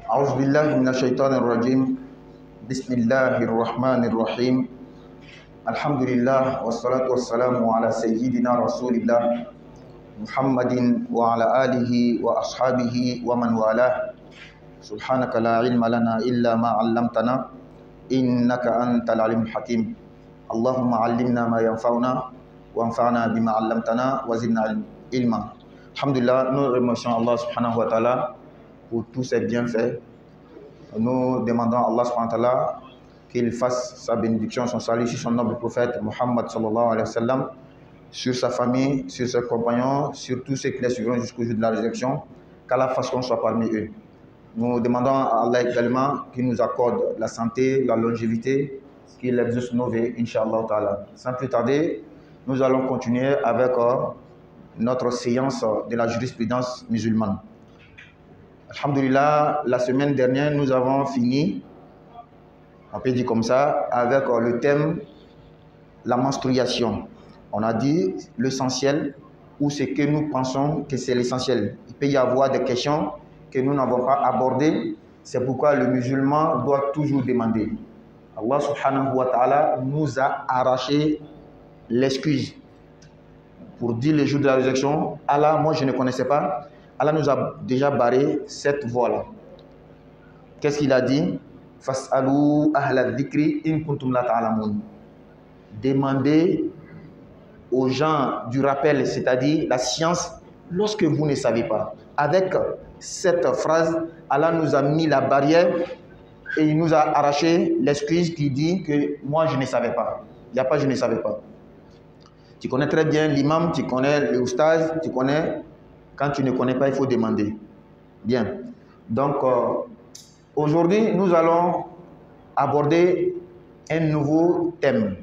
أعوذ بالله من الشيطان الرجيم. بسم الله الرحمن الرحيم. الحمد لله والصلاة والسلام على سيدنا رسول الله محمد وعلى آله وأصحابه ومن والاه. سبحانك لا علم لنا إلا ما علمتنا إنك أنت العليم الحكيم. اللهم علمنا ما ينفعنا وانفعنا بما علمتنا وزدنا علما. الحمد لله. Nous remercions Allah subhanahu wa ta'ala pour tous ses bienfaits. Nous demandons à Allah subhanahu wa ta'ala qu'il fasse sa bénédiction, son salut sur son noble prophète Muhammad sallallahu alayhi wa sallam, sur sa famille, sur ses compagnons, sur tous ceux qui les suivront jusqu'au jour de la résurrection, qu'Allah fasse qu'on soit parmi eux. Nous demandons à Allah également qu'il nous accorde la santé, la longévité, qu'il exauce nos vœux, Inch'Allah ta'ala. Sans plus tarder, nous allons continuer avec notre séance de la jurisprudence musulmane. Alhamdulillah, la semaine dernière, nous avons fini, on peut dire comme ça, avec le thème la menstruation. On a dit l'essentiel ou ce que nous pensons que c'est l'essentiel. Il peut y avoir des questions que nous n'avons pas abordées. C'est pourquoi le musulman doit toujours demander. Allah subhanahu wa ta'ala nous a arraché l'excuse pour dire le jour de la résurrection. Allah, moi je ne connaissais pas. Allah nous a déjà barré cette voie-là. Qu'est-ce qu'il a dit? Fas'alou ahla dhikri in kuntum la ta'lamun. Demandez aux gens du rappel, c'est-à-dire la science, lorsque vous ne savez pas. Avec cette phrase, Allah nous a mis la barrière et il nous a arraché l'excuse qui dit que moi je ne savais pas. Il n'y a pas je ne savais pas. Tu connais très bien l'imam, tu connais le oustaz, tu connais. Quand tu ne connais pas, il faut demander. Bien. Donc, aujourd'hui, nous allons aborder un nouveau thème,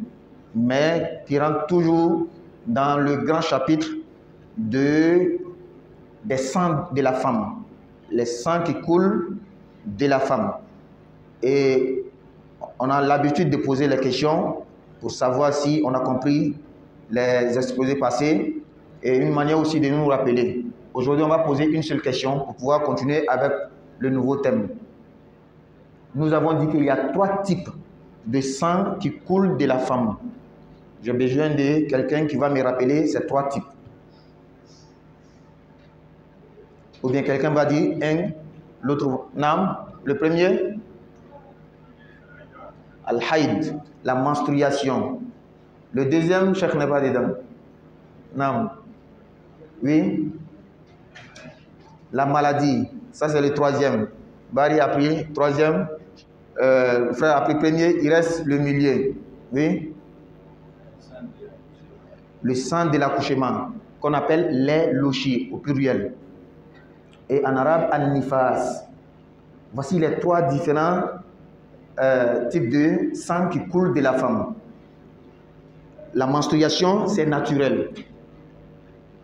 mais qui rentre toujours dans le grand chapitre des sangs de la femme. Les sangs qui coulent de la femme. Et on a l'habitude de poser les questions pour savoir si on a compris les exposés passés et une manière aussi de nous rappeler. Aujourd'hui, on va poser une seule question pour pouvoir continuer avec le nouveau thème. Nous avons dit qu'il y a 3 types de sang qui coulent de la femme. J'ai besoin de quelqu'un qui va me rappeler ces 3 types. Ou bien quelqu'un va dire un, l'autre nam. Le premier, al-haïd, la menstruation. Le deuxième, Cheikh n'est pas dedans. Nam. Oui. La maladie, ça c'est le troisième. Barry a pris troisième, frère a pris premier, il reste le milieu. Oui. Le sang de l'accouchement, qu'on appelle les lochis au pluriel. Et en arabe, an-nifas. Voici les 3 différents types de sang qui coulent de la femme. La menstruation, c'est naturel.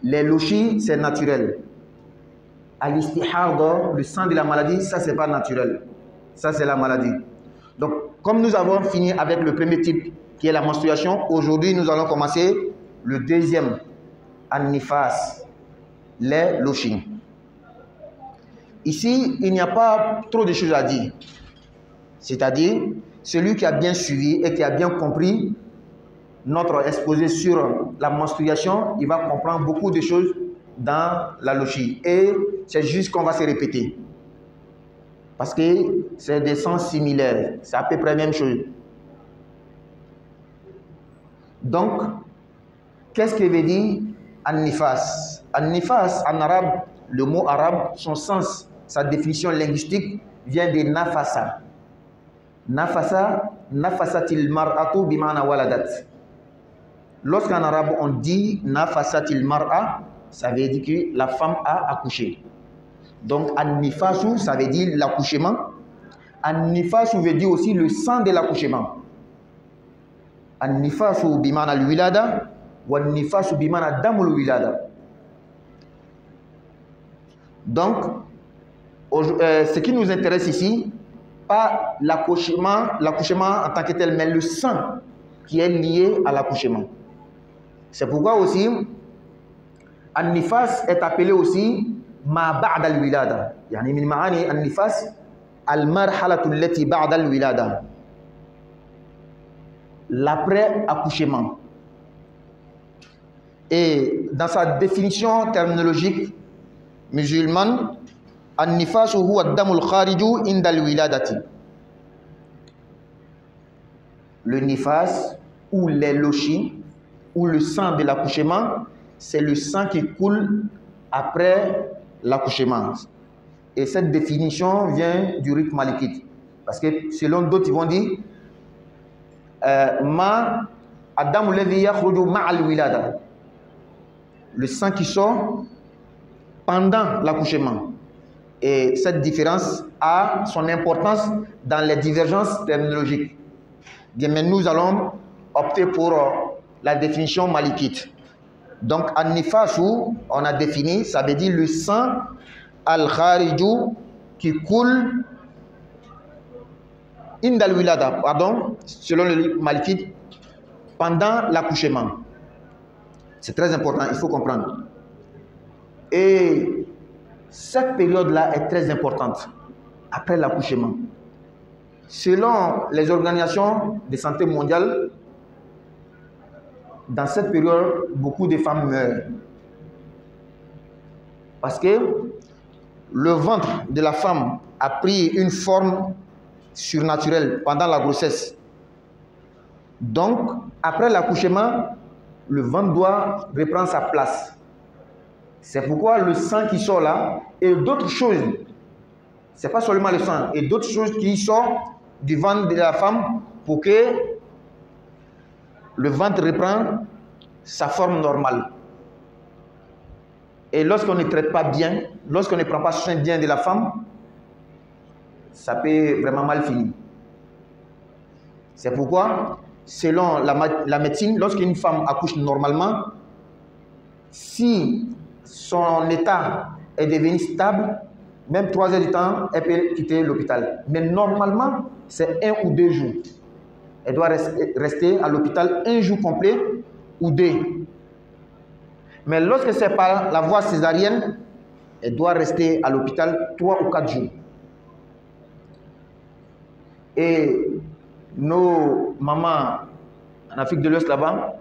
Les lochis, c'est naturel. Al-istihada, le sang de la maladie, ça c'est pas naturel. Ça c'est la maladie. Donc, comme nous avons fini avec le premier type qui est la menstruation, aujourd'hui nous allons commencer le deuxième, an-nifas, les lochis. Ici, il n'y a pas trop de choses à dire. C'est-à-dire, celui qui a bien suivi et qui a bien compris notre exposé sur la menstruation, il va comprendre beaucoup de choses dans la lochie. Et c'est juste qu'on va se répéter. Parce que c'est des sens similaires. C'est à peu près la même chose. Donc, qu'est-ce que veut dire an-nifas? An-nifas, en arabe, le mot arabe, son sens, sa définition linguistique vient de nafasa. Nafasa, nafasatil mar'atu bimana waladat. Lorsqu'en arabe on dit nafasatil mar'a, ça veut dire que la femme a accouché. Donc an-nifasu, ça veut dire l'accouchement. An-nifasu veut dire aussi le sang de l'accouchement. An-nifasu bimana al-wilada wa an-nifasu bimana damul wilada. Donc ce qui nous intéresse ici, pas l'accouchement en tant que tel, mais le sang. qui est lié à l'accouchement. C'est pourquoi aussi, An-Nifas est appelé aussi Ma Ba'da al-Wilada. Yani min ma'ani An-Nifas al-Marhalatu allati ba'da al-Wilada. L'après-accouchement. Et dans sa définition terminologique musulmane, An-Nifas huwa ad-damu al-khariju inda al-wiladati. Le nifas ou les lochis ou le sang de l'accouchement, c'est le sang qui coule après l'accouchement. Et cette définition vient du rite malikite. Parce que selon d'autres, ils vont dire Ma Adam levi yakhruju ma'al wilada. Le sang qui sort pendant l'accouchement. Et cette différence a son importance dans les divergences terminologiques. Bien, mais nous allons opter pour la définition malikite. Donc, an-nifasu, on a défini, ça veut dire le sang al-khariju qui coule indal wilada, pardon, selon le malikite, pendant l'accouchement. C'est très important, il faut comprendre. Et cette période-là est très importante, après l'accouchement. Selon les organisations de santé mondiale, dans cette période, beaucoup de femmes meurent. Parce que le ventre de la femme a pris une forme surnaturelle pendant la grossesse. Donc, après l'accouchement, le ventre doit reprendre sa place. C'est pourquoi le sang qui sort là et d'autres choses, ce n'est pas seulement le sang, et d'autres choses qui sortent du ventre de la femme pour que le ventre reprenne sa forme normale. Et lorsqu'on ne traite pas bien, lorsqu'on ne prend pas soin bien de la femme, ça peut vraiment mal finir. C'est pourquoi, selon la médecine, lorsqu'une femme accouche normalement, si son état est devenu stable, même 3 heures du temps, elle peut quitter l'hôpital. Mais normalement, c'est 1 ou 2 jours. Elle doit rester à l'hôpital 1 jour complet ou 2. Mais lorsque c'est par la voie césarienne, elle doit rester à l'hôpital 3 ou 4 jours. Et nos mamans en Afrique de l'Ouest là-bas,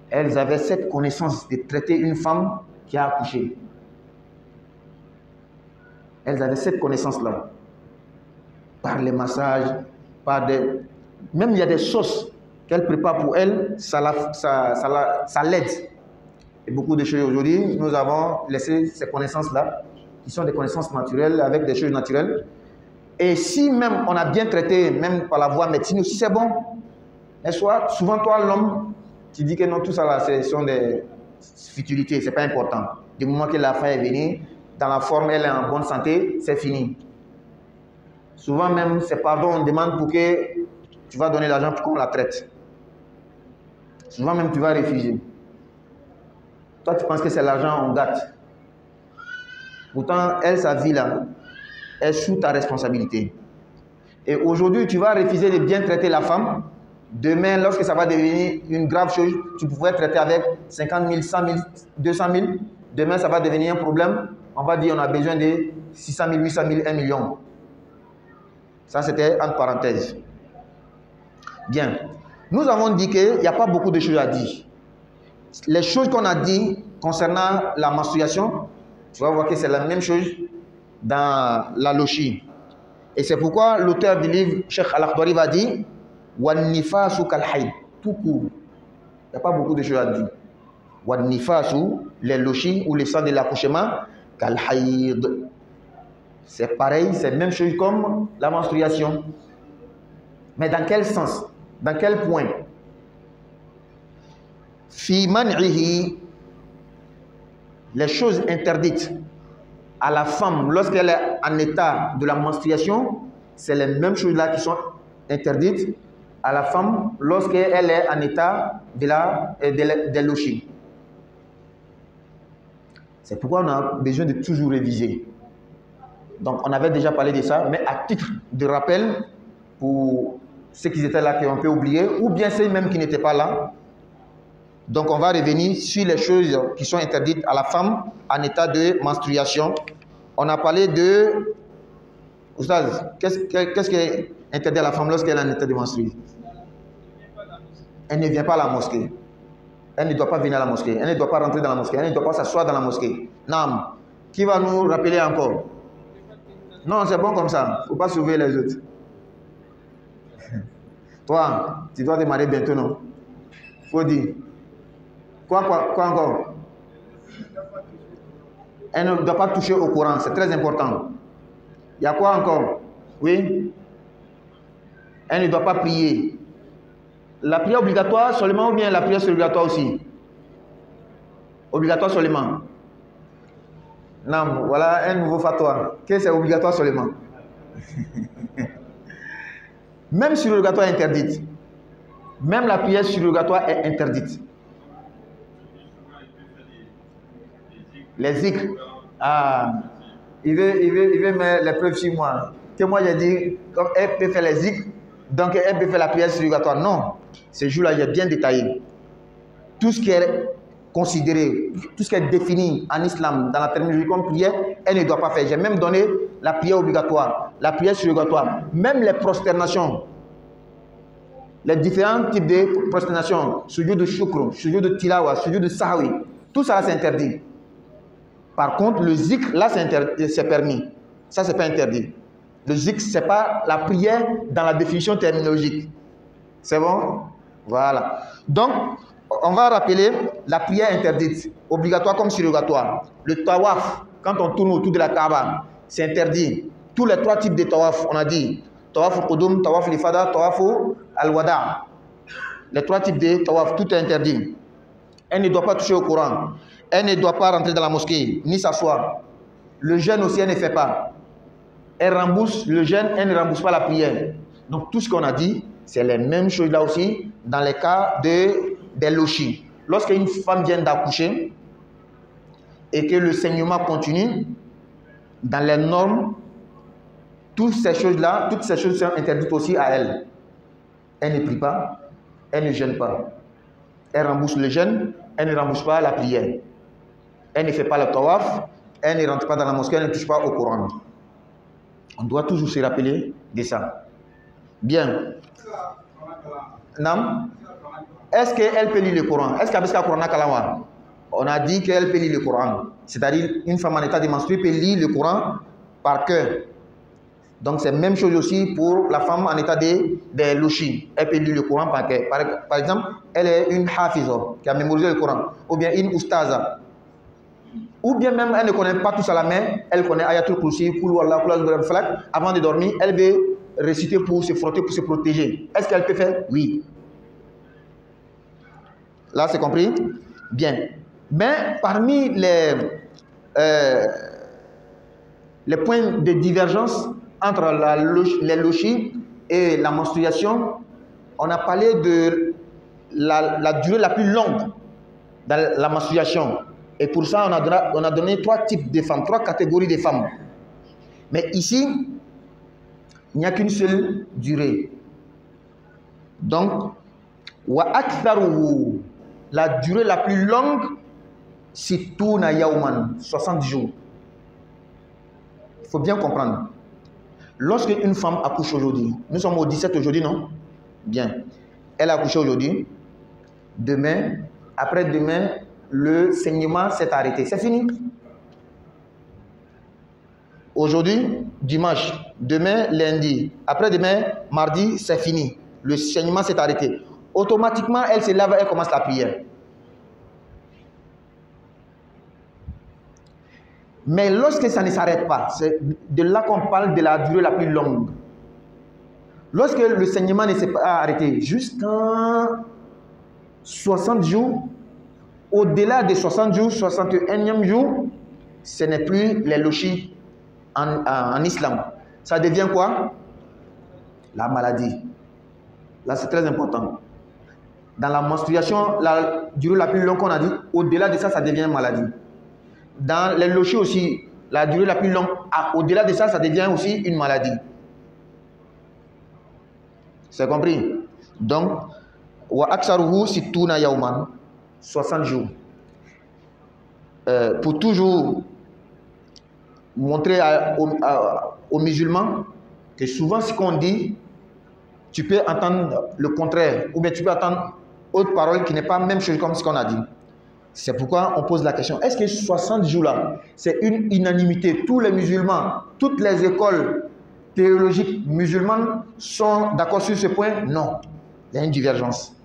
elles avaient cette connaissance de traiter une femme qui a accouché. Elles avaient cette connaissance-là. Par les massages, par des... Même il y a des sauces qu'elles préparent pour elles, ça l'aide. Et beaucoup de choses aujourd'hui, nous avons laissé ces connaissances-là, qui sont des connaissances naturelles, avec des choses naturelles. Et si même on a bien traité, même par la voie médecine aussi, c'est bon. Mais soit, souvent toi, l'homme, tu dis que non, tout ça là, ce sont des futilités, c'est pas important. Du moment que la femme est venue, dans la forme, elle est en bonne santé, c'est fini. Souvent même, c'est pardon, on demande pour que tu vas donner l'argent pour qu'on la traite. Souvent même, tu vas refuser. Toi, tu penses que c'est l'argent, on gâte. Pourtant, elle, sa vie là, est sous ta responsabilité. Et aujourd'hui, tu vas refuser de bien traiter la femme. Demain, lorsque ça va devenir une grave chose, tu pourrais traiter avec 50 000, 100 000, 200 000. Demain, ça va devenir un problème. On va dire on a besoin de 600 000, 800 000, 1 million. Ça, c'était entre parenthèses. Bien. Nous avons dit qu'il n'y a pas beaucoup de choses à dire. Les choses qu'on a dit concernant la menstruation, tu vas voir que c'est la même chose dans la lochie. Et c'est pourquoi l'auteur du livre, Cheikh Al-Akhdari, va dire Wan nifasu kal hayd, tout court. Il n'y a pas beaucoup de choses à dire. Wan nifasu, les lochis ou les sangs de l'accouchement, kal hayd. C'est pareil, c'est la même chose comme la menstruation. Mais dans quel sens? Dans quel point? Fi man'ihi, les choses interdites à la femme lorsqu'elle est en état de la menstruation, c'est les mêmes choses là qui sont interdites à la femme lorsqu'elle est en état de lochie. C'est pourquoi on a besoin de toujours réviser. Donc on avait déjà parlé de ça, mais à titre de rappel, pour ceux qui étaient là, qu'on peut oublier, ou bien ceux même qui n'étaient pas là. Donc, on va revenir sur les choses qui sont interdites à la femme en état de menstruation. On a parlé de... Oustaz, qu'est-ce qui est interdit à la femme lorsqu'elle est en état de menstruer? Elle ne vient pas à la mosquée. Elle ne doit pas venir à la mosquée. Elle ne doit pas rentrer dans la mosquée. Elle ne doit pas s'asseoir dans la mosquée. Non. Qui va nous rappeler encore? Non, c'est bon comme ça. Il ne faut pas sauver les autres. Toi, tu dois te marier bientôt, non? Faut dire. Quoi encore? Elle ne doit pas toucher au Coran. C'est très important. Il y a quoi encore? Oui? Elle ne doit pas prier. La prière obligatoire seulement ou bien la prière surrogatoire aussi? Obligatoire seulement. Non, voilà un nouveau fatwa. Que c'est obligatoire seulement. Même surrogatoire est interdite. Même la prière surrogatoire est interdite. Les zikrs. Ah, il veut mettre les preuves sur moi. Que moi j'ai dit, comme elle peut faire les zikrs, donc elle peut faire la prière surrogatoire. Non. Ce jour-là, j'ai bien détaillé. Tout ce qui est considéré, tout ce qui est défini en islam, dans la terminologie comme prière, elle ne doit pas faire. J'ai même donné la prière obligatoire, la prière surrogatoire, même les prosternations. Les différents types de prosternations, sujoud de shukr, sujoud de tilawa, sujoud de sahwi, tout ça c'est interdit. Par contre, le zikr, là c'est permis. Ça, c'est pas interdit. Le zikr, c'est pas la prière dans la définition terminologique. C'est bon? Voilà. Donc, on va rappeler la prière interdite, obligatoire comme surrogatoire. Le tawaf, quand on tourne autour de la Kaaba, c'est interdit. Tous les trois types de tawaf, on a dit. Tawaf al-Qudum, tawaf al-Ifada, tawaf al-Wada. Les trois types de tawaf, tout est interdit. Elle ne doit pas toucher au Coran. Elle ne doit pas rentrer dans la mosquée, ni s'asseoir. Le jeûne aussi, elle ne fait pas. Elle rembourse le jeûne, elle ne rembourse pas la prière. Donc tout ce qu'on a dit, c'est les mêmes choses là aussi dans les cas des lochis. Lorsqu'une femme vient d'accoucher et que le saignement continue, dans les normes, toutes ces choses-là, toutes ces choses sont interdites aussi à elle. Elle ne prie pas, elle ne jeûne pas. Elle rembourse le jeûne, elle ne rembourse pas la prière. Elle ne fait pas le tawaf, elle ne rentre pas dans la mosquée, elle ne touche pas au Coran. On doit toujours se rappeler de ça. Bien. Non? Est-ce qu'elle peut lire le Coran? Est-ce qu'elle peut lire le Coran? On a dit qu'elle peut lire le Coran. C'est-à-dire, une femme en état de menstruer peut lire le Coran par cœur. Donc, c'est la même chose aussi pour la femme en état de lochi. Elle peut lire le Coran par cœur. Par exemple, elle est une hafiza qui a mémorisé le Coran. Ou bien une ustaza. Ou bien même, elle ne connaît pas tout ça à la main. Elle connaît Ayatul Kursi, Kul Wallah, Kul Azbara Falak. Avant de dormir, elle veut réciter pour se frotter, pour se protéger. Est-ce qu'elle peut faire? Oui. Là, c'est compris? Bien. Mais parmi les points de divergence entre les lochis et la menstruation, on a parlé de la durée la plus longue dans la menstruation. Et pour ça, on a donné trois types de femmes, trois catégories de femmes. Mais ici, il n'y a qu'une seule durée. Donc, wa aktharuhu, la durée la plus longue, situna yawman, 60 jours. Il faut bien comprendre. Lorsque une femme accouche aujourd'hui, nous sommes au 17 aujourd'hui, non? Bien. Elle a accouché aujourd'hui. Demain, après-demain, le saignement s'est arrêté. C'est fini. Aujourd'hui, dimanche. Demain, lundi. Après-demain, mardi, c'est fini. Le saignement s'est arrêté. Automatiquement, elle se lave, elle commence la prière. Mais lorsque ça ne s'arrête pas, c'est de là qu'on parle de la durée la plus longue. Lorsque le saignement ne s'est pas arrêté jusqu'à 60 jours, au-delà de 60 jours, 61e jour, ce n'est plus les lochis en islam. Ça devient quoi? La maladie. Là, c'est très important. Dans la menstruation, la durée la plus longue qu'on a dit, au-delà de ça, ça devient maladie. Dans les lochis aussi, la durée la plus longue, au-delà de ça, ça devient aussi une maladie. C'est compris? Donc, wa aksaruhu situna yawman, 60 jours. Pour toujours montrer aux musulmans que souvent ce qu'on dit, tu peux entendre le contraire, ou bien tu peux entendre autre parole qui n'est pas la même chose comme ce qu'on a dit. C'est pourquoi on pose la question, est-ce que 60 jours là, c'est une unanimité? Tous les musulmans, toutes les écoles théologiques musulmanes sont d'accord sur ce point? Non, il y a une divergence.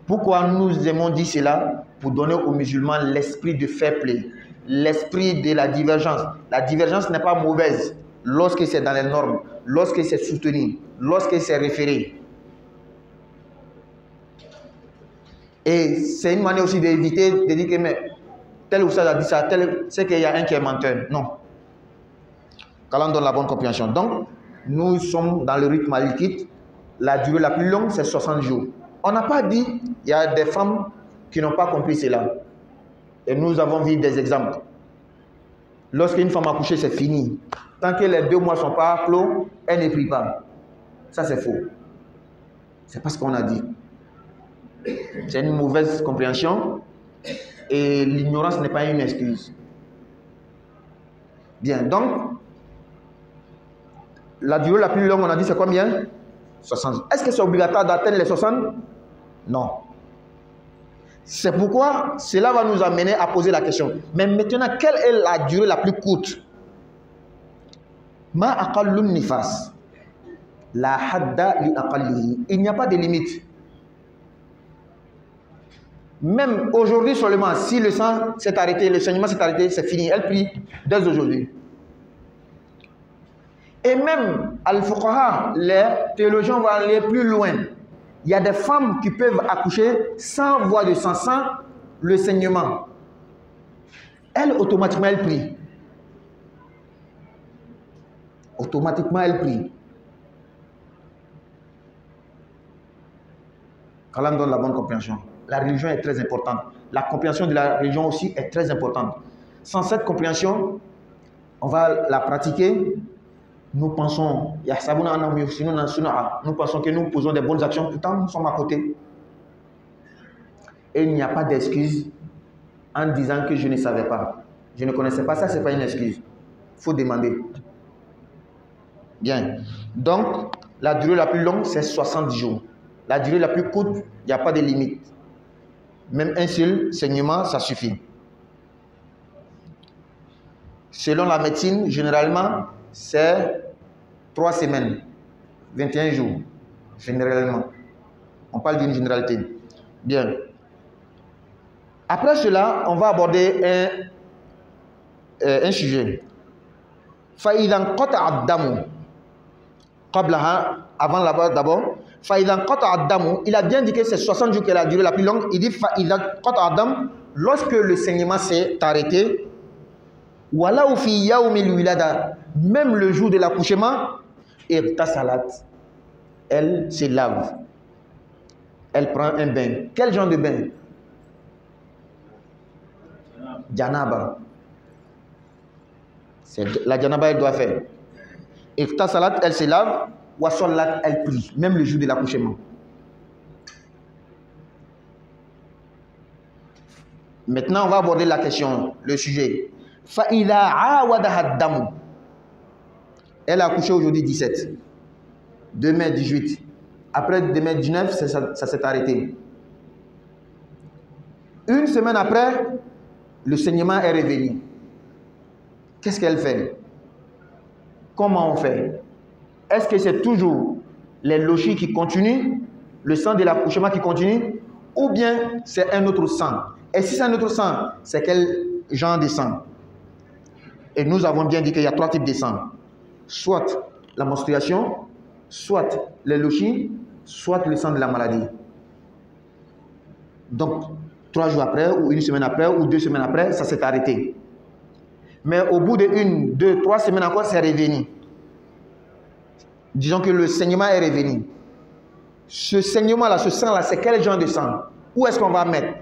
Pourquoi nous aimons dire cela? Pour donner aux musulmans l'esprit de fair play, l'esprit de la divergence. La divergence n'est pas mauvaise lorsque c'est dans les normes, lorsque c'est soutenu, lorsque c'est référé. Et c'est une manière aussi d'éviter de dire que mais, tel ou ça a dit ça, c'est qu'il y a un qui est menteur. Non. Quand on donne la bonne compréhension. Donc, nous sommes dans le rythme malikite. La durée la plus longue, c'est 60 jours. On n'a pas dit, il y a des femmes qui n'ont pas compris cela. Et nous avons vu des exemples. Lorsqu'une femme a couché, c'est fini. Tant que les 2 mois ne sont pas clos, elle ne prie pas. Ça, c'est faux. C'est pas ce qu'on a dit. C'est une mauvaise compréhension. Et l'ignorance n'est pas une excuse. Bien, donc, la durée la plus longue, on a dit, c'est combien? 60. Est-ce que c'est obligatoire d'atteindre les 60? Non. C'est pourquoi cela va nous amener à poser la question. Mais maintenant, quelle est la durée la plus courte? Ma aqallun nifas. La hadda li aqallihi. Il n'y a pas de limite. Même aujourd'hui seulement, si le sang s'est arrêté, le saignement s'est arrêté, c'est fini. Elle prie dès aujourd'hui. Et même, al-fuqaha, les théologiens vont aller plus loin. Il y a des femmes qui peuvent accoucher sans voie de sang, sans le saignement. Elle, automatiquement, elle prie. Automatiquement, elle prie. Quand on donne la bonne compréhension. La religion est très importante. La compréhension de la religion aussi est très importante. Sans cette compréhension, on va la pratiquer. Nous pensons, nous pensons que nous posons des bonnes actions, pourtant nous sommes à côté. Et il n'y a pas d'excuse en disant que je ne savais pas. Je ne connaissais pas ça, ce n'est pas une excuse. Il faut demander. Bien. Donc, la durée la plus longue, c'est 60 jours. La durée la plus courte, il n'y a pas de limite. Même un seul saignement, ça suffit. Selon la médecine, généralement, c'est 3 semaines, 21 jours, généralement. On parle d'une généralité. Bien. Après cela, on va aborder un sujet. Fa'idan qata ad-damu. Avant là-bas d'abord. Fa'idan qata ad-damu. Il a bien dit que c'est 60 jours qui est la durée la plus longue. Il dit fa'idan qata ad-damu. Lorsque le saignement s'est arrêté, wala fi yawmil wilada, même le jour de l'accouchement, irtasalat, elle se lave. Elle prend un bain. Quel genre de bain? Janaba. La janaba, elle doit faire. Irtasalat, elle se lave. Wasallat, elle prie. Même le jour de l'accouchement. Maintenant, on va aborder la question, le sujet. Fa'ila awadaha damu. Elle a accouché aujourd'hui 17. Demain 18. Après demain 19, ça s'est arrêté. Une semaine après, le saignement est revenu. Qu'est-ce qu'elle fait? Comment on fait? Est-ce que c'est toujours les lochis qui continuent, le sang de l'accouchement qui continue, ou bien c'est un autre sang? Et si c'est un autre sang, c'est quel genre de sang? Et nous avons bien dit qu'il y a 3 types de sang. Soit la menstruation, soit les lochis, soit le sang de la maladie. Donc, 3 jours après, ou une semaine après, ou 2 semaines après, ça s'est arrêté. Mais au bout de 1, 2, 3 semaines encore, c'est revenu. Disons que le saignement est revenu. Ce saignement-là, ce sang-là, c'est quel genre de sang? Où est-ce qu'on va mettre?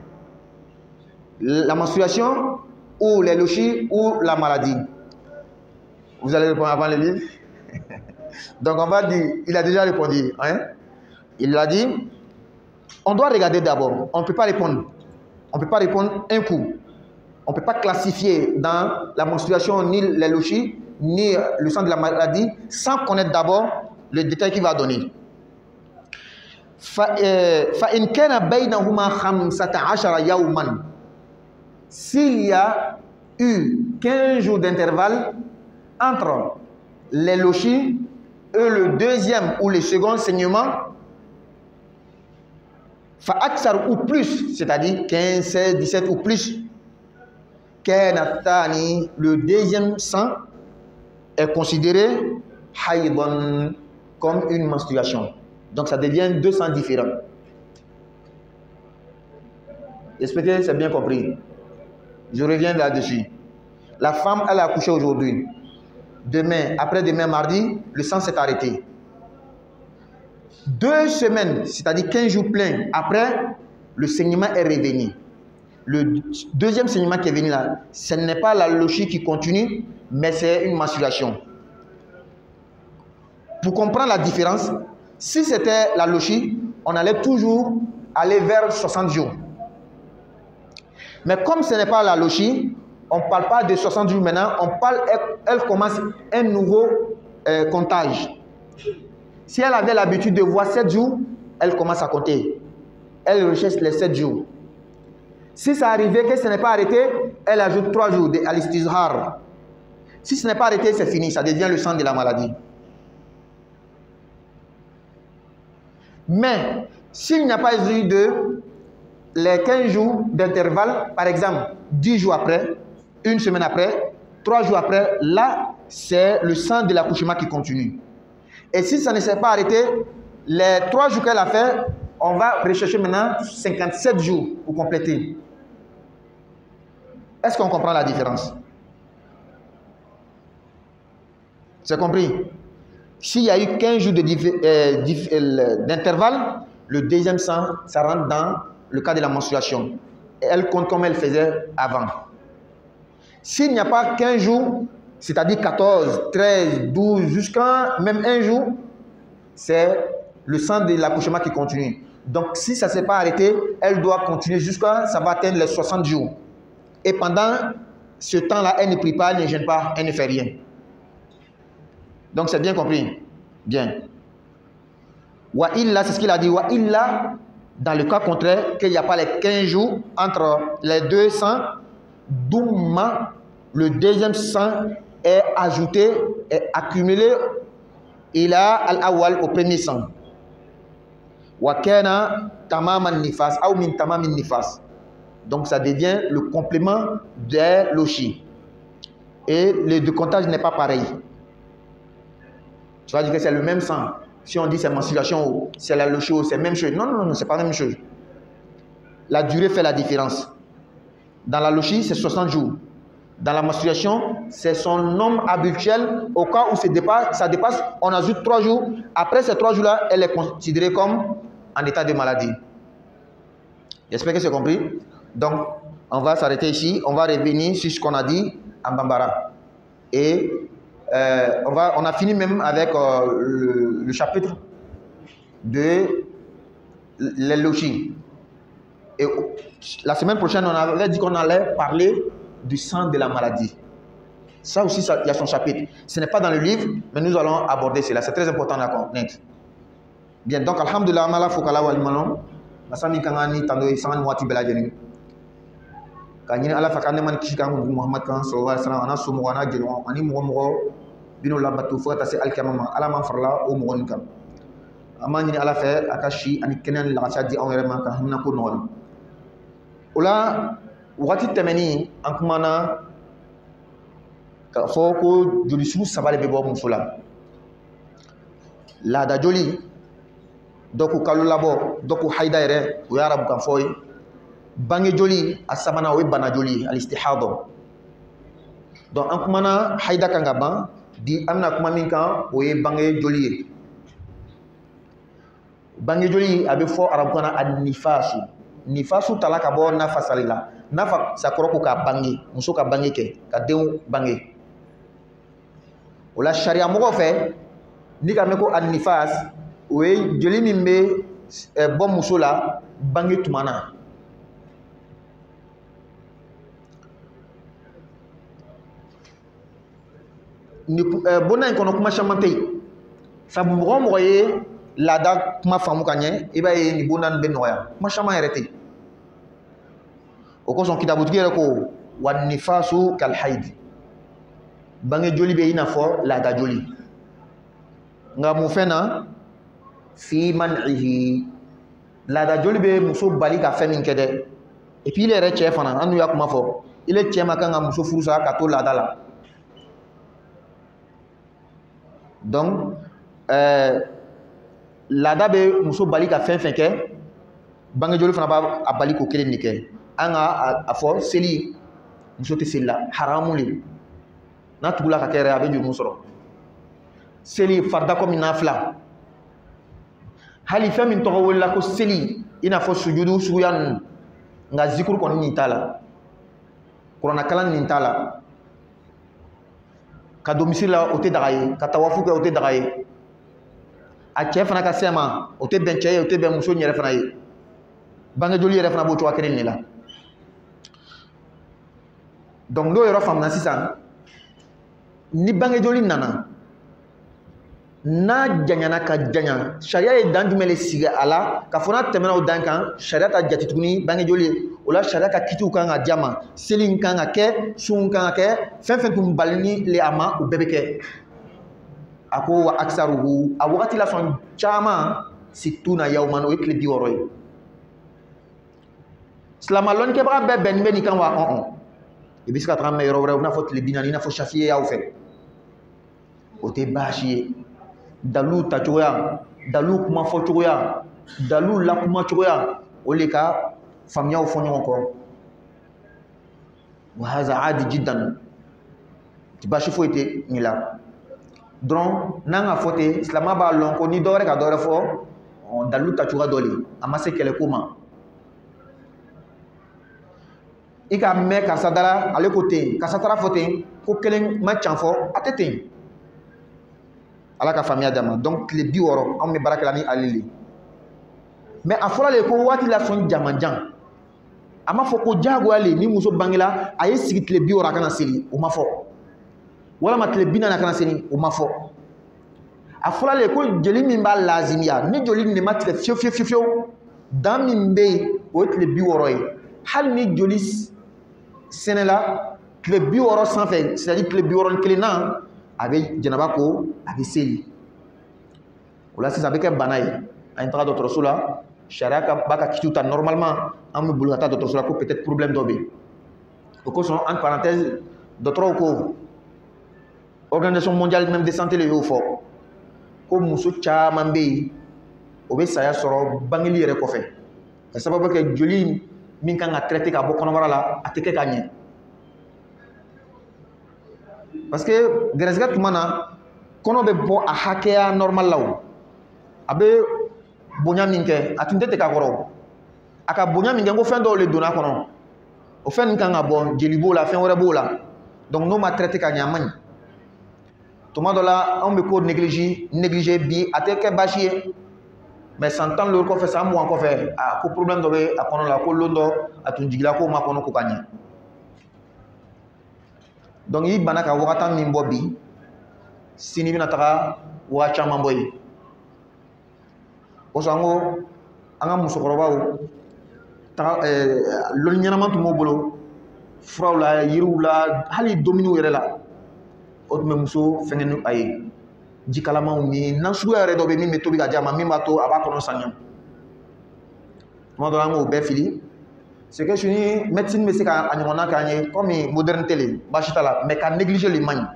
La menstruation, ou les lochis, ou la maladie? Vous allez répondre avant le livre? Donc on va dire, il a déjà répondu. Hein? Il a dit, on doit regarder d'abord. On ne peut pas répondre. On ne peut pas répondre un coup. On ne peut pas classifier dans la menstruation ni les lochis, ni le sang de la maladie, sans connaître d'abord le détail qu'il va donner. فَإِنْ كَانَ بَيْنَهُمَا 15 يَوْمًا. S'il y a eu 15 jours d'intervalle entre les lochis et le deuxième ou le second saignement, فَأَكْثَرُ ou plus, c'est-à-dire 15, 16, 17 ou plus, le deuxième sang est considéré haïdan, comme une menstruation. Donc ça devient 2 sangs différents. J'espère que c'est bien compris. Je reviens là-dessus. La femme, elle a accouché aujourd'hui. Demain, après-demain, mardi, le sang s'est arrêté. 2 semaines, c'est-à-dire 15 jours pleins après, le saignement est revenu. Le deuxième saignement qui est venu là, ce n'est pas la lochie qui continue, mais c'est une menstruation. Pour comprendre la différence, si c'était la lochie, on allait toujours aller vers 60 jours. Mais comme ce n'est pas la lochie, on ne parle pas de 60 jours maintenant, on parle, elle commence un nouveau comptage. Si elle avait l'habitude de voir 7 jours, elle commence à compter. Elle recherche les 7 jours. Si ça arrivait que ce n'est pas arrêté, elle ajoute 3 jours à l'istizhar. Si ce n'est pas arrêté, c'est fini, ça devient le sang de la maladie. Mais s'il n'y a pas eu de les 15 jours d'intervalle, par exemple 10 jours après, 1 semaine après, 3 jours après, là c'est le sang de l'accouchement qui continue. Et si ça ne s'est pas arrêté, les 3 jours qu'elle a fait, on va rechercher maintenant 57 jours pour compléter. Est-ce qu'on comprend la différence? C'est compris? S'il y a eu 15 jours d'intervalle, le deuxième sang, ça rentre dans le cas de la menstruation. Et elle compte comme elle faisait avant. S'il n'y a pas 15 jours, c'est-à-dire 14, 13, 12, jusqu'à même 1 jour, c'est le sang de l'accouchement qui continue. Donc si ça ne s'est pas arrêté, elle doit continuer jusqu'à, ça va atteindre les 60 jours. Et pendant ce temps-là, elle ne prie pas, elle ne gêne pas, elle ne fait rien. Donc c'est bien compris. Bien. Wa illa, c'est ce qu'il a dit. Wa illa, dans le cas contraire, qu'il n'y a pas les 15 jours entre les 2 sangs, doumma, le deuxième sang est ajouté, est accumulé, il a al-awwal au premier sang. Wa kana tamaman nifas, ou min tamamin nifas. Donc ça devient le complément des lochis. Et le décomptage n'est pas pareil. Tu vas dire que c'est le même sang. Si on dit c'est menstruation, c'est la lochie, c'est la même chose. Non, non, non, c'est pas la même chose. La durée fait la différence. Dans la lochie, c'est 60 jours. Dans la menstruation, c'est son nombre habituel. Au cas où ça dépasse, on ajoute 3 jours. Après ces 3 jours-là, elle est considérée comme en état de maladie. J'espère que c'est compris. Donc, on va s'arrêter ici. On va revenir sur ce qu'on a dit en Bambara. Et on a fini même avec le chapitre de les lochis. Et la semaine prochaine, on avait dit qu'on allait parler du sang de la maladie. Ça aussi, il y a son chapitre. Ce n'est pas dans le livre, mais nous allons aborder cela. C'est très important à connaître. Bien, donc, alhamdulillah, mala fokala wal malon. Masami kangani tando isangan muati belajeni. Kanyini ala fakane man kishkan Muhammad kan sallallahu alaihi wasallam ana sumu wana jelo ani mo bino labatu fo ta se alkamama ala man farla o mo kan. Amani ala fe akashi ani kenen la sadi on rema kan hinna ko non. Ola wakati temeni an kumana ka fo ko joli su sabale be bo musula la da joli doku kalu labo doku haida yere o yarabu kan foy bange joli asamana o bana joli al istihada donc an kumana haida kan gaban di amna kuma min kan o ye bange joli abe fo arabu kana an nifasu nifasu talaka bo nafa salila nafa sakroko ka bange muso ka bange ke ka den bange wala sharia mo fe ni ka meko an-nifas o ye joli min be bɔ muso la bange tuma na. Bona in kɔnɔ kuma caman tɛ yen sabu mɔgɔ mɔgɔ ye laada kuma faamu ka ɲɛ i b'a ye nin bona nin bɛ nɔgɔya kuma caman yɛrɛ tɛ yen. O kosɔn kitabutigi yɛrɛ ko wa nifasu kal haid, bange joli bɛ i n'a fɔ laada joli, nka mun fɛn na fi man'ihi, laada joli bɛ muso bali ka fɛn min kɛ dɛ, et puis ile yɛrɛ cɛ fana an n'u y'a kuma fɔ ile cɛ ma kan ka muso furusa ka to laada la. Donc laada bɛ muso bali ka fɛn fɛn kɛ, bange joli fana b'a bali k'o kelen de kɛ. An ka a fɔ seli muso tɛ seli la, haramu le, n'a tugula ka kɛ yɛrɛ a bɛ jurumi sɔrɔ. Seli farida komi nafila, hali fɛn min tɔgɔ wele la ko seli i n'a fɔ sujudu suguya ninnu, nka zikuru kɔni nin t'a la, kuranakalan nin t'a la, ka don misiri la o tɛ daga ye, ka tawafu kɛ o tɛ daga ye, a cɛ fana ka se ma o tɛ bɛn cɛ ye o tɛ bɛn muso yɛrɛ fana ye, bange joli yɛrɛ fana b'o cogoya kelen de la. Donc n'o yɔrɔ faamuna sisan, ni bange joli nana n'a janyana ka janya, sariya ye dan jumɛn de sigi a la ka fɔ n'a tɛmɛna o dan kan sariya ta jate tuguni bange joli ye, o la sariya ka kitiw kan ka diya ma, seli kan ka kɛ, sun kan ka kɛ, fɛn fɛn tun balini le a ma o bɛɛ bɛ kɛ. A ko wa aksaruhu, a wagati la sɔn caman situna yawman, o ye tile 60 ye. Silama lɔnnikɛbaga bɛɛ bɛnnen bɛ nin kan wa? I bɛ se ka taga mɛn yɔrɔ wɛrɛ i n'a fɔ tile 40 i n'a fɔ safiye y'aw fɛ, o tɛ baasi ye. Dalu tacogoya, dalu kuma fɔ cogoya, dalu lakuma cogoya, o le ka faamuyaw fɔ ɲɔgɔn kɔ. Wa haza adi jiddan, ti baasi foyi tɛ nin la. Dɔrɔn n'an ka fɔ ten silamɛ b'a lɔn ko ni dɔ wɛrɛ ka dɔ wɛrɛ fɔ dalu tacogoya dɔ le, a ma se kɛlɛko ma. I ka mɛn karisa dara ale ko ten, karisa taara fɔ ten ko kelen ma can fɔ, a tɛ ten. Ala ka faamuya d'a ma. Donc tile 60 anw bɛ baara kɛ ni ale le. Mais a fɔra le ko waati la sɔn jamanjan, a ma fɔ ko diyagoya le ni muso bangela a ye sigi tile 60 a kana seli, o ma fɔ, walama tile 40 a kana seli, o ma fɔ. A fɔra le ko joli min b'a lazimiya, ni joli nin ma tigɛ fiyewu fiyewu fiyewu, dan min bɛ yen o ye tile 60 ye. Hali ni joli sɛnɛla tile 60 sanfɛ, c'est-à-dire tile 61 na, a bɛ jɛnɛba ko a bɛ seli. O la sisan a bɛ kɛ bana ye, an taga dɔgɔtɔrɔso la, sariya b'a ka kitiw ta normalement, an bɛ boli ka taa dɔgɔtɔrɔso la ko peut-être problème dɔ bɛ yen. O kosɔn entre parenthèses dɔgɔtɔrɔw ko, organisation mondiale même de santé le y'o fɔ, ko muso caman bɛ yen o bɛ saya sɔrɔ bangeli yɛrɛ kɔfɛ, ka sababu kɛ joli min kan ka traiter ka bɔ kɔnɔbara la a tɛ kɛ ka ɲɛ. Parce que gɛrɛsɛgɛ tuma na kɔnɔ bɛ bɔ a hakɛya normal la o, a bɛ bonya min kɛ a tun tɛ k'a kɔrɔ, a ka bonya min kɛ ko fɛn dɔw le donna a kɔnɔ, o fɛn nin kan ka bɔ, jeli b'o la fɛn wɛrɛ b'o la, donc n'o ma traiter ka ɲɛ a ma ɲi. Tuma dɔ la anw bɛ ko négliger bi a tɛ kɛ baasi ye, mais san 10 lori kɔfɛ san 20 kɔfɛ a ko problème dɔ bɛ a kɔnɔ la, ko lon dɔ a tun jigila k'o ma kɔnɔ ko ka ɲɛ. Donc i bana ka wagata min bɔ bi, sini bɛna taga waga caman bɔ yen. O kosɔn an ko an ka musokɔrɔbaw lɔnni ɲɛnama tun b'o bolo, furaw la, yiriw la, hali dominiw yɛrɛ la, o tun bɛ muso fɛngɛ ni a ye. Jikalamanw ni nasuguya yɛrɛ dɔ bɛ min bɛ tobi ka di a ma min b'a to a b'a kɔnɔ sanuya. Tuma dɔ la an k'o bɛɛ fili, c'est que suni médecine bɛ se ka a ɲɔgɔnna k'an ye comme modernité le, baasi t'a la, mais ka négliger le man ɲi.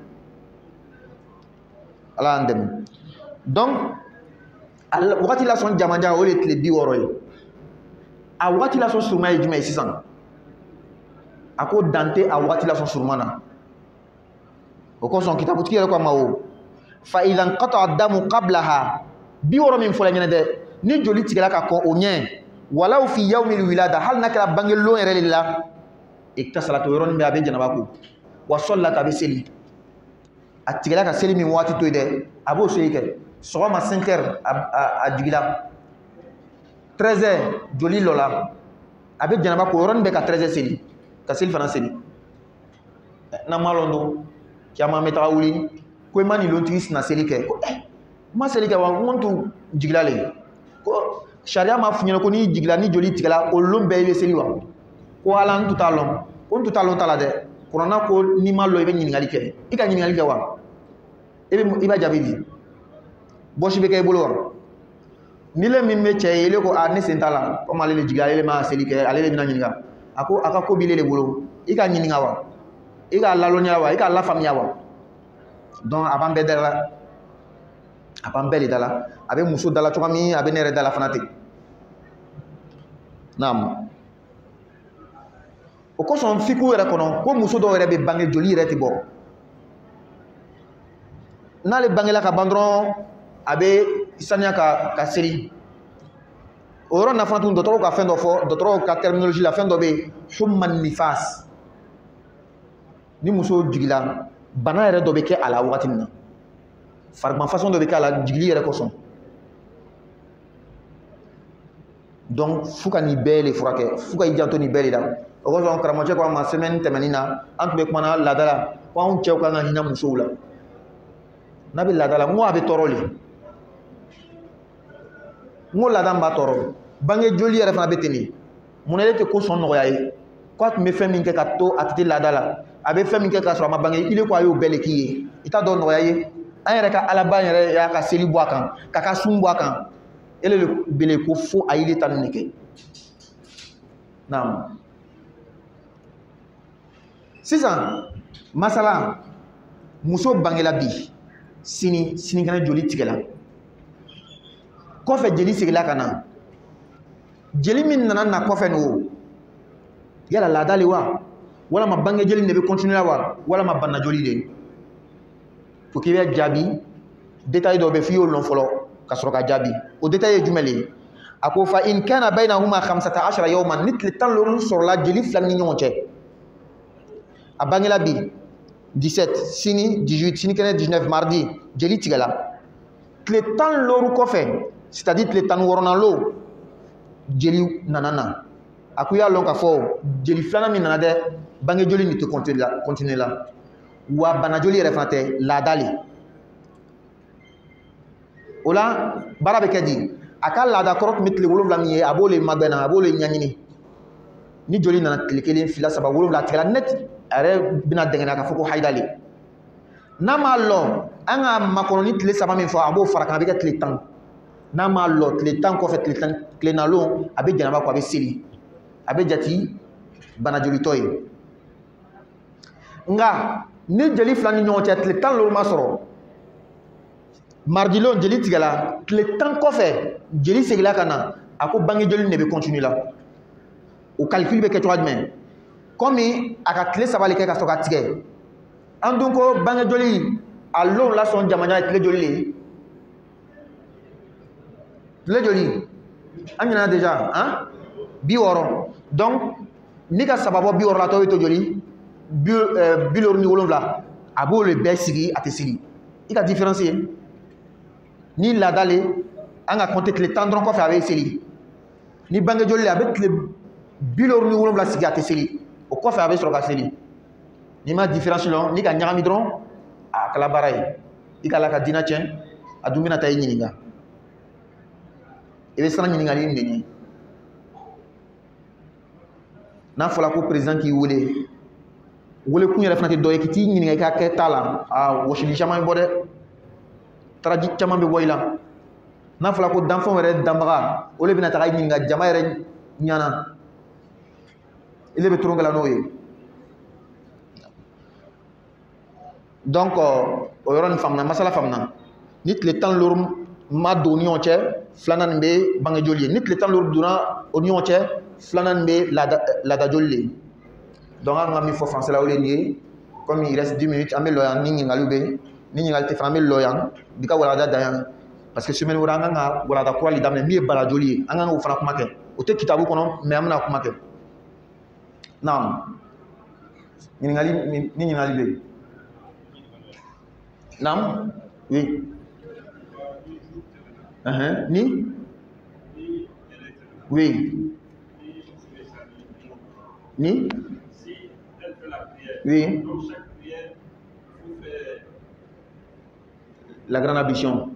Ala y'an dɛmɛ. Donc a wagati la sɔn jamanjan o de ye tile 60 ye. A wagati la sɔn suruma ye jumɛn ye sisan? A ko dan tɛ a wagati la sɔn suruma na. O kosɔn kitabutigi yɛrɛ ko a ma o, fa idha inqata'a ad-damu qablaha, 60 min fɔla ɲɛnɛ dɛ, ni joli tigɛla ka kɔn o ɲɛ, walaw fi yawmil wilada, hali n'a kɛra bangelon yɛrɛ de la, iktasalat o yɔrɔnin bɛ a bɛ jɛnɛba ko, wa sallat a bɛ seli. A tigɛla ka seli min waati to ye dɛ, a b'o seli kɛ. sɔgɔma 5h a jigila 13h joli lɔla a bɛ janaba ko yɔrɔnin bɛ ka 13h seli ka seli fana seli n'an ma lɔn don caman bɛ taga wuli ko i ma nin lontigi sina seli kɛ ko ma seli kɛ wa n ko tun jigila le ko sariya m'a f'i ɲɛna ko n'i jigila ni joli tigɛla o lon bɛɛ i bɛ seli wa ko ala n tun t'a lɔn ko n tun t'a lɔn ta la dɛ kuranna ko n'i ma lɔn i bɛ ɲininkali kɛ i ka ɲininkali kɛ wa i b'a jaabi di bɔsi bɛ kɛ i bolo wa ni le min bɛ cɛ ye ile ko ne sen t'a la komi ale le jigila ale le ma seli kɛ ale le bɛna ɲininka a ko a ka ko b'ile le bolo i ka ɲininka wa i ka lalɔnya wa i ka lafaamuya wa donc a b'an bɛɛ da la a b'an bɛɛ de da la a bɛ muso da la cogoya min a bɛ ne yɛrɛ da la fana ten naam o kosɔn fiku yɛrɛ kɔnɔ ko muso dɔw yɛrɛ bɛ bange joli yɛrɛ tɛ bɔ n'ale bangela ka ban dɔrɔn a bɛ saniya ka seli o yɔrɔ na fana tun dɔgɔtɔrɔw ka fɛn dɔ fɔ dɔgɔtɔrɔw ka terminologie la fɛn dɔ bɛ yen humma nifas ni muso jigila bana yɛrɛ dɔ bɛ kɛ a la wagati min na fariganfason dɔ bɛ kɛ a la jigili yɛrɛ kosɔn donc fo ka nin bɛɛ de furakɛ fo ka i janto nin bɛɛ de la o kosɔn karamɔgɔcɛ ko an ma semaine tɛmɛnin na an tun bɛ kumana laada la ko anw cɛw kan ka hinɛ musow la n'a bɛ laada la n ko a bɛ tɔɔrɔ le n ko laada min b'a tɔɔrɔ bange joli yɛrɛ fana bɛ ten de munna e tɛ ko sɔn nɔgɔya ye ko a tun bɛ fɛn min kɛ ka to a tɛ laada la a bɛ fɛn min kɛ k'a sɔrɔ a ma bange ile ko a y'o bɛɛ le k'i ye i t'a dɔn nɔgɔya ye an yɛrɛ ka alaba yɛrɛ y'a ka seli bɔ a kan k'a ka sun bɔ a kan ele le bele ko fo a yile ta nin de kɛ naam sisan masala muso bangela bi sinikɛnɛ joli tigɛla kɔfɛ jeli segila ka na jeli min nana na kɔfɛ n'o yala laada le wa walama bange jeli de bɛ continuer wa walama bana joli de faut k'i bɛ jaabi détail dɔ bɛ f'i y'o lɔn fɔlɔ ka sɔrɔ ka jaabi o détail ye jumɛn le a ko fa in kana baynahuma 15 yawman ni tile 17 sɔrɔla jeli fila ni ɲɔgɔn cɛ a bangela bi 17 sini 18 sinikɛnɛ 19 mardi jeli tigɛla tile 16 kɔfɛ c'est-à-dire tile 16nan lo jeli nana na a ko i y'a lɔn k'a fɔ jeli filanan min nana dɛ bange joli nin tɛ continuer la wa bana joli yɛrɛ fana tɛ laada le o la baara bɛ kɛ di a ka laada kɔrɔ tun bɛ tile 7 min ye a b'o le mabɛnna a b'o le ɲɛɲini ni joli nana tile 1 2 3 7 a tigɛla net a yɛrɛ bɛna dɛngɛna k'a fɔ ko hayida le n'a m'a lɔn an ka makɔnɔ ni tile 3 min fɔ a b'o fara kan a bɛ kɛ tile 10 n'a m'a lɔn tile 10 kɔfɛ tile nalon a bɛ janaba ko a bɛ seli a bɛ jati bana jolitɔ ye nka ni jeli fila ni ɲɔgɔn cɛ tile 16 ma sɔrɔ mardilon jeli tigɛla tile 10 kɔfɛ jeli segila ka na a ko bange joli de bɛ continuer la o calcul bɛ kɛ cogoya jumɛn komi a ka tile 3 le kɛ ka sɔrɔ ka tigɛ an dun ko bange joli a lon lasɔn jamana ye tile joli le tile joli an ɲinana déjà hein 60 donc ni ka sababɔ 60 la tɔw bɛ to joli 67 a b'o le bɛɛ sigi a tɛ sigi i ka différence ye ni laada le an ka compter tile 10 dɔrɔn kɔfɛ a bɛ seli ni bange joli le a bɛ tile 67 sigi a tɛ seli o kɔfɛ a bɛ sɔrɔ ka seli n'i ma différence lɔn n'i ka ɲagami dɔrɔn a kɛla baara ye i ka ala ka diinɛ tiɲɛ a dun bɛna taa i ɲininka i bɛ siran ɲininkali in de ɲɛ n'a fɔra ko président k'i wele kun yɛrɛ fana tɛ dɔ ye k'i t'i ɲininka i ka kɛ ta la a wɔsili caman bɛ bɔ dɛ taraji caman bɛ bɔ i la n'a fɔra ko danfɛnw yɛrɛ danbaga o le bɛna taga i ɲininka jama yɛrɛ ɲana i le bɛ turon kɛla n'o ye donc o yɔrɔ nin faamuna masala faamuna ni tile 16 ma don ni ɲɔgɔn cɛ filanan nin bɛ bange joli ye ni tile 16 donna o ni ɲɔgɔn cɛ filanan nin bɛ laada joli le donc an ka min fɔ français la o le nin ye comme il reste 10 minutes an bɛ lɔ yan ni ɲininkaliw bɛ ni ɲininkali tɛ fana an bɛ lɔ yan bi ka walanda dan yan parce que semaine wɛrɛ an kan ka walanda kura de daminɛ min ye bana joli ye an kan k'o fana kuma kɛ o tɛ kitabu kɔnɔ mais an bɛna kuma kɛ naam ɲininkali ni ɲininkali bɛ yen naam oui Ni? Oui. Ni? Oui. La grande ambition.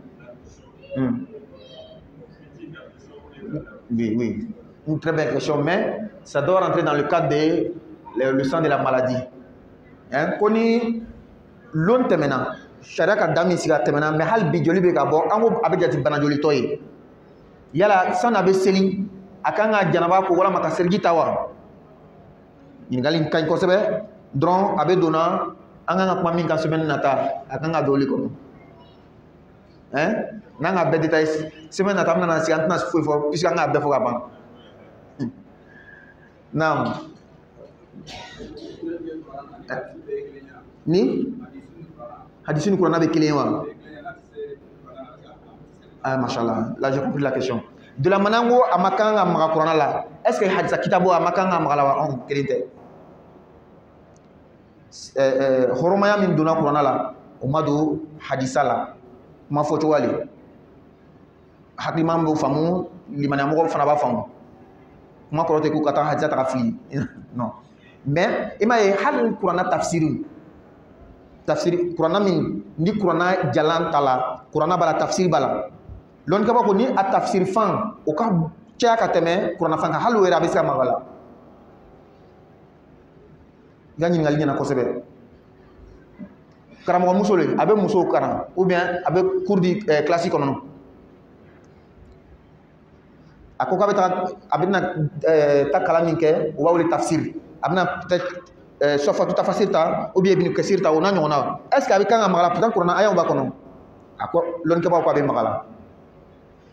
Oui, oui. Une très belle question, mais ça doit rentrer dans le cadre de le sang de la maladie. Koni l'on temena, charia ka dami siga temena, mais hal bi joli be ka bo, ango abe jati bana joli toye. Yala san abe seli, akanga janaba ko wala maka sergi tawa. Ingali kan ko sebe, dron abe dona, anga kuma min kan semaine nata, akanga doli ko. Nanga be detail semaine nata na siga antna fo fo, puisque anga be fo ka ban. Naam. Ni hadith ni Quran avec client. Ah machallah, là j'ai compris la question. De la manango amakanga maka Quran là. Est-ce que hadith kitabo amakanga maka on kelinte? Horomaya min dona Quran là, o mado hadisa là. Ma photo wali. Hakimam bo famu, limana mo fana ba famu. Ma korote ku kata hadisa ta fili. Non. Mais il m'a dit hal Quran tafsir Quran min ni Quran jalan tala Quran bala tafsir bala lon ka ko ni at tafsir fan o ka tia ka teme Quran fan ka hal wera be ska magala gani ngal ni na ko sebe karamo musole abe muso karam ou bien abe cours di classique non akoka beta abina ta kalamin ke o wawli tafsir abna peut-être sauf tout à fait ta ou bien ibn kasir ta ona nyona est-ce que avec kan amala peut-être Quran aya ba kono ako lon ke ba ko be magala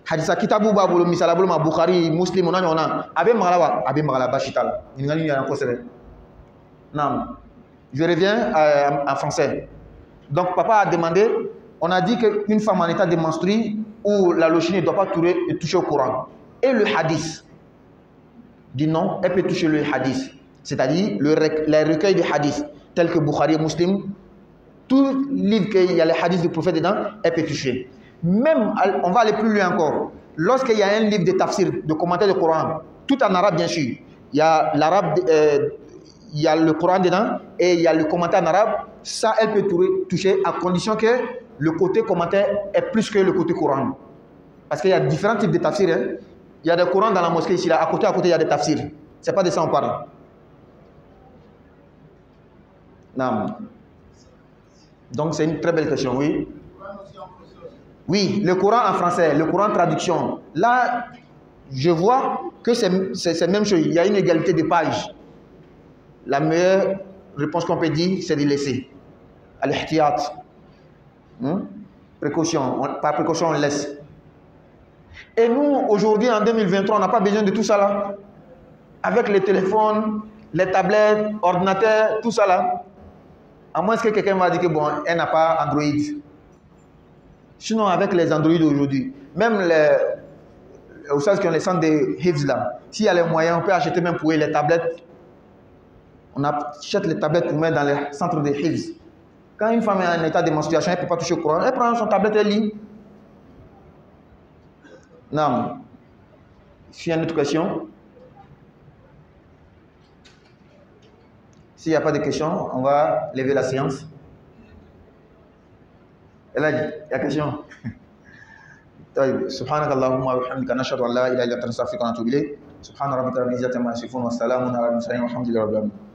hadisa kitabu babul misala bul ma Bukhari Muslim ona nyona abe magala bashital ni ngani ya ko sebe nam je reviens en français. Donc papa a demandé, on a dit qu'une femme en état de menstruer où la logique ne doit pas toucher au Coran. Et le hadith dit non, elle peut toucher le hadith. C'est-à-dire les recueils de hadith, tels que Bukhari et Muslim, tout livre qu'il y a les hadiths du prophète dedans, elle peut toucher. Même, on va aller plus loin encore. Lorsqu'il y a un livre de tafsir, de commentaire du Coran, tout en arabe bien sûr, il y a l'arabe, il y a le Coran dedans et il y a le commentaire en arabe, ça elle peut toucher à condition que le côté commentaire est plus que le côté Coran. Parce qu'il y a différents types de tafsir. Hein. Il y a des Corans dans la mosquée ici, là, à côté il y a des tafsirs. C'est pas de ça on parle. Non. Donc c'est une très belle question, oui. Oui, le Coran en français, le Coran traduction. Là, je vois que c'est la même chose. Il y a une égalité de pages. La meilleure réponse qu'on peut dire, c'est de laisser. Al-ihtiyat. Précaution. Par précaution, on laisse. Et nous, aujourd'hui, en 2023, on n'a pas besoin de tout ça là. Avec les téléphones, les tablettes, ordinateurs, tout ça là. À moins que quelqu'un va dire que bon, elle n'a pas Android. Sinon, avec les Android aujourd'hui, même les qui ont les centres de Hifz là, s'il y a les moyens, on peut acheter même pour eux les tablettes. On achète les tablettes pour mettre dans les centres de Hifz. Quand une femme est en état de menstruation, elle ne peut pas toucher au Coran, elle prend son tablette et lit. Non. S'il y a une autre question. S'il n'y a pas de questions, on va lever la séance. Elle a dit, il y a question. سبحانك اللهم وبحمدك نشهد ان لا اله الا انت نستغفرك ونتوب اليك سبحان ربك رب العزه عما يصفون وسلام على المرسلين والحمد لله رب العالمين.